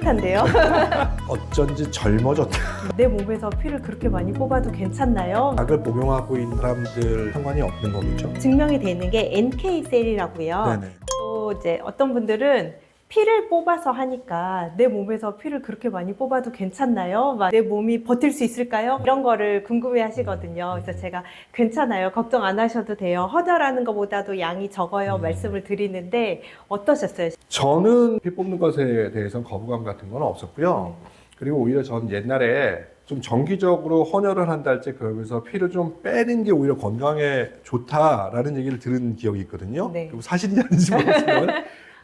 뿌듯한데요. 어쩐지 젊어졌다. 내 몸에서 피를 그렇게 많이 뽑아도 괜찮나요? 약을 복용하고 있는 사람들 상관이 없는 거겠죠? 증명이 되는 게 NK셀이라고요. 네네. 또 이제 어떤 분들은 피를 뽑아서 하니까 내 몸에서 피를 그렇게 많이 뽑아도 괜찮나요? 막 내 몸이 버틸 수 있을까요? 이런 거를 궁금해 하시거든요. 그래서 제가 괜찮아요. 걱정 안 하셔도 돼요. 허전하는 것보다도 양이 적어요. 말씀을 드리는데 어떠셨어요? 저는 피 뽑는 것에 대해서는 거부감 같은 건 없었고요. 그리고 오히려 전 옛날에 좀 정기적으로 헌혈을 한다 할지 그러면서 피를 좀 빼는 게 오히려 건강에 좋다라는 얘기를 들은 기억이 있거든요. 네. 그리고 사실인지 아닌지 모르겠지만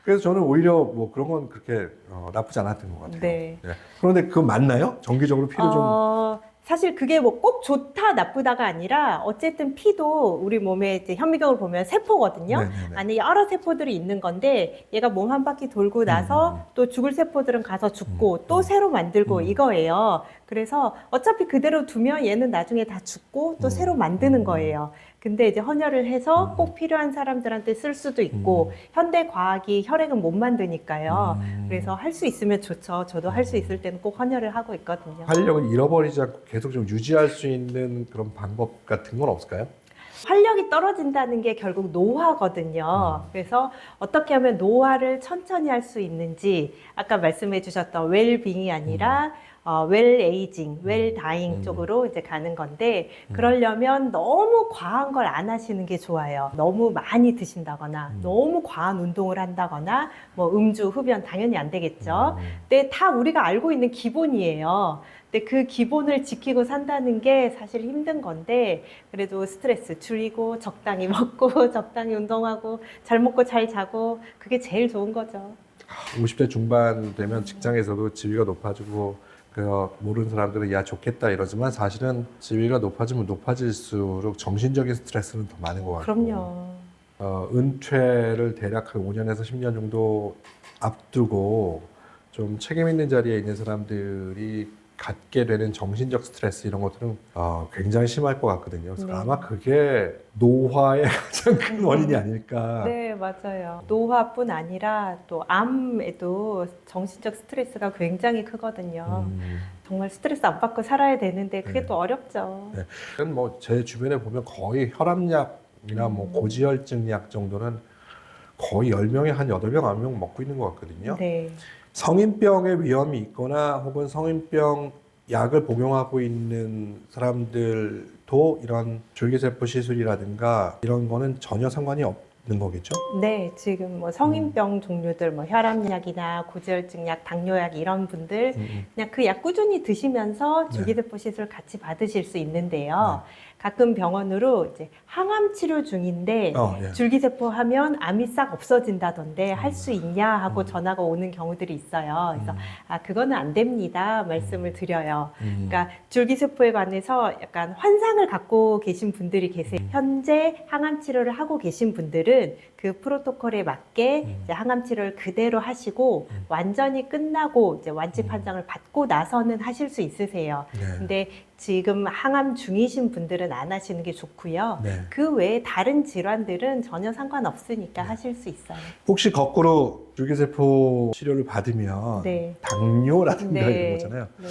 그래서 저는 오히려 뭐 그런 건 그렇게 나쁘지 않았던 것 같아요. 네. 네. 그런데 그거 맞나요? 정기적으로 피를 좀 사실 그게 뭐 꼭 좋다 나쁘다가 아니라 어쨌든 피도 우리 몸에 이제 현미경을 보면 세포거든요. 네네네. 안에 여러 세포들이 있는 건데 얘가 몸 한 바퀴 돌고 나서 또 죽을 세포들은 가서 죽고 또 새로 만들고 이거예요. 그래서 어차피 그대로 두면 얘는 나중에 다 죽고 또 새로 만드는 거예요. 근데 이제 헌혈을 해서 꼭 필요한 사람들한테 쓸 수도 있고 현대 과학이 혈액은 못 만드니까요. 그래서 할 수 있으면 좋죠. 저도 할 수 있을 때는 꼭 헌혈을 하고 있거든요. 활력을 잃어버리지 않고 계속 좀 유지할 수 있는 그런 방법 같은 건 없을까요? 활력이 떨어진다는 게 결국 노화거든요. 그래서 어떻게 하면 노화를 천천히 할 수 있는지 아까 말씀해 주셨던 웰빙이 아니라 웰 에이징, 웰 다잉 쪽으로 이제 가는 건데 그러려면 너무 과한 걸 안 하시는 게 좋아요. 너무 많이 드신다거나 너무 과한 운동을 한다거나 뭐 음주, 흡연 당연히 안 되겠죠. 근데 다 우리가 알고 있는 기본이에요. 근데 그 기본을 지키고 산다는 게 사실 힘든 건데 그래도 스트레스 줄이고 적당히 먹고 적당히 운동하고 잘 먹고 잘 자고 그게 제일 좋은 거죠. 50대 중반 되면 직장에서도 지위가 높아지고 모르는 사람들은 야 좋겠다 이러지만 사실은 지위가 높아지면 높아질수록 정신적인 스트레스는 더 많은 것 같고 그럼요. 은퇴를 대략 한 5년에서 10년 정도 앞두고 좀 책임 있는 자리에 있는 사람들이 갖게 되는 정신적 스트레스 이런 것들은 굉장히 심할 것 같거든요. 그래서 네. 아마 그게 노화의 가장 큰 원인이 아닐까. 네, 맞아요. 노화뿐 아니라 또 암에도 정신적 스트레스가 굉장히 크거든요. 정말 스트레스 안 받고 살아야 되는데 그게 또 어렵죠. 네. 뭐 제 주변에 보면 거의 혈압약이나 뭐 고지혈증 약 정도는 거의 10명에 한 8명, 9명 먹고 있는 것 같거든요. 네. 성인병의 위험이 있거나 혹은 성인병 약을 복용하고 있는 사람들도 이런 줄기세포 시술이라든가 이런 거는 전혀 상관이 없는 거겠죠? 네, 지금 뭐 성인병 종류들, 뭐 혈압약이나 고지혈증약, 당뇨약 이런 분들 그냥 그 약 꾸준히 드시면서 줄기세포 시술 같이 받으실 수 있는데요. 가끔 병원으로 이제 항암 치료 중인데 예. 줄기세포 하면 암이 싹 없어진다던데 할 수 있냐 하고 전화가 오는 경우들이 있어요. 그래서 그거는 안 됩니다 말씀을 드려요. 그러니까 줄기세포에 관해서 약간 환상을 갖고 계신 분들이 계세요. 현재 항암 치료를 하고 계신 분들은 그 프로토콜에 맞게 이제 항암 치료를 그대로 하시고 완전히 끝나고 이제 완치 판정을 받고 나서는 하실 수 있으세요. 네. 근데 지금 항암 중이신 분들은 안 하시는 게 좋고요. 네. 그 외에 다른 질환들은 전혀 상관없으니까 하실 수 있어요. 혹시 거꾸로 줄기세포 치료를 받으면 네. 당뇨라든가 이런 거잖아요. 네.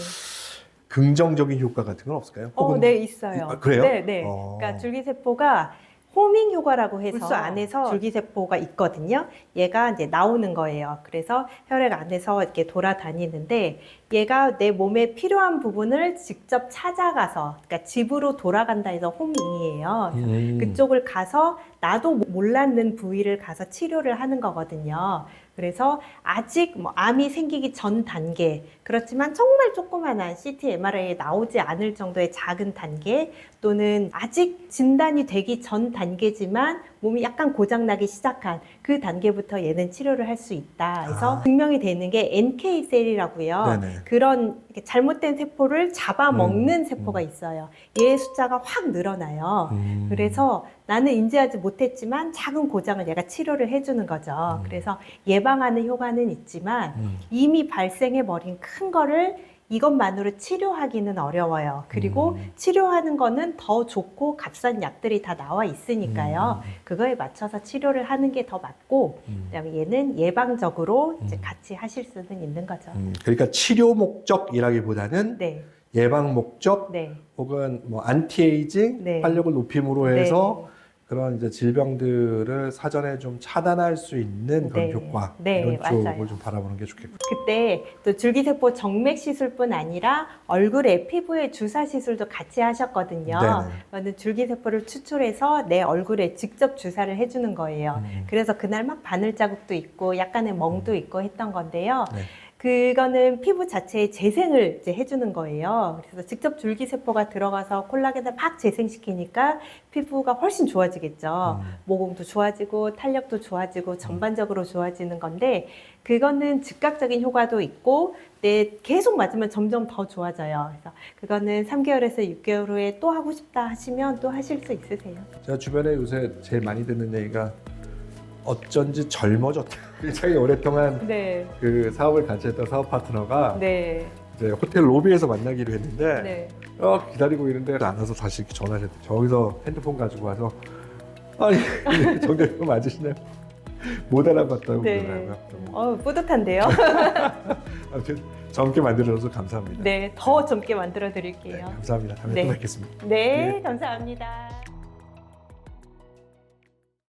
긍정적인 효과 같은 건 없을까요? 혹은 네, 있어요. 그래요? 네, 네. 그러니까 줄기세포가 호밍 효과라고 해서 그래서 불수 안에서 줄기세포가 있거든요. 얘가 이제 나오는 거예요. 그래서 혈액 안에서 이렇게 돌아다니는데 얘가 내 몸에 필요한 부분을 직접 찾아가서 그러니까 집으로 돌아간다 해서 호밍이에요. 그래서 그쪽을 가서 나도 몰랐는 부위를 가서 치료를 하는 거거든요. 그래서 아직 뭐 암이 생기기 전 단계, 그렇지만 정말 조그만한 CT, MRI에 나오지 않을 정도의 작은 단계 또는 아직 진단이 되기 전 단계지만 몸이 약간 고장나기 시작한 그 단계부터 얘는 치료를 할 수 있다. 그래서 증명이 되는 게 NK셀이라고요. 네네. 그런 잘못된 세포를 잡아먹는 세포가 있어요. 얘의 숫자가 확 늘어나요. 그래서 나는 인지하지 못했지만 작은 고장을 얘가 치료를 해주는 거죠. 그래서 예방하는 효과는 있지만 이미 발생해버린 큰 거를 이것만으로 치료하기는 어려워요. 그리고 치료하는 거는 더 좋고 값싼 약들이 다 나와 있으니까요. 그거에 맞춰서 치료를 하는 게 더 맞고, 그다음에 얘는 예방적으로 이제 같이 하실 수는 있는 거죠. 그러니까 치료 목적이라기보다는 네, 예방 목적 네, 혹은 뭐 안티에이징, 네. 활력을 높임으로 해서 네. 그런 이제 질병들을 사전에 좀 차단할 수 있는 그런 네. 효과 네, 이런 맞아요. 쪽을 좀 바라보는 게 좋겠고요. 그때 또 줄기세포 정맥 시술뿐 아니라 얼굴에 피부에 주사 시술도 같이 하셨거든요. 네네. 저는 줄기세포를 추출해서 내 얼굴에 직접 주사를 해주는 거예요. 그래서 그날 막 바늘 자국도 있고 약간의 멍도 있고 했던 건데요. 네. 그거는 피부 자체의 재생을 이제 해주는 거예요. 그래서 직접 줄기세포가 들어가서 콜라겐을 막 재생시키니까 피부가 훨씬 좋아지겠죠. 모공도 좋아지고 탄력도 좋아지고 전반적으로 좋아지는 건데 그거는 즉각적인 효과도 있고 계속 맞으면 점점 더 좋아져요. 그래서 그거는 3개월에서 6개월 후에 또 하고 싶다 하시면 또 하실 수 있으세요. 제가 주변에 요새 제일 많이 듣는 얘기가 어쩐지 젊어졌다. 굉장히 오랫동안 네, 그 사업을 같이 했던 사업 파트너가 네, 이제 호텔 로비에서 만나기로 했는데 네. 기다리고 있는데 안 와서 다시 이렇게 전화를 했대. 저기서 핸드폰 가지고 와서 아니 정대표 맞으시나요? 못 알아봤다고 네. 그러더라고요. 뿌듯한데요. 아무튼 젊게 만들어줘서 감사합니다. 네, 더 젊게 만들어 네, 드릴게요. 감사합니다. 다음에 네. 또 뵙겠습니다. 네, 감사합니다.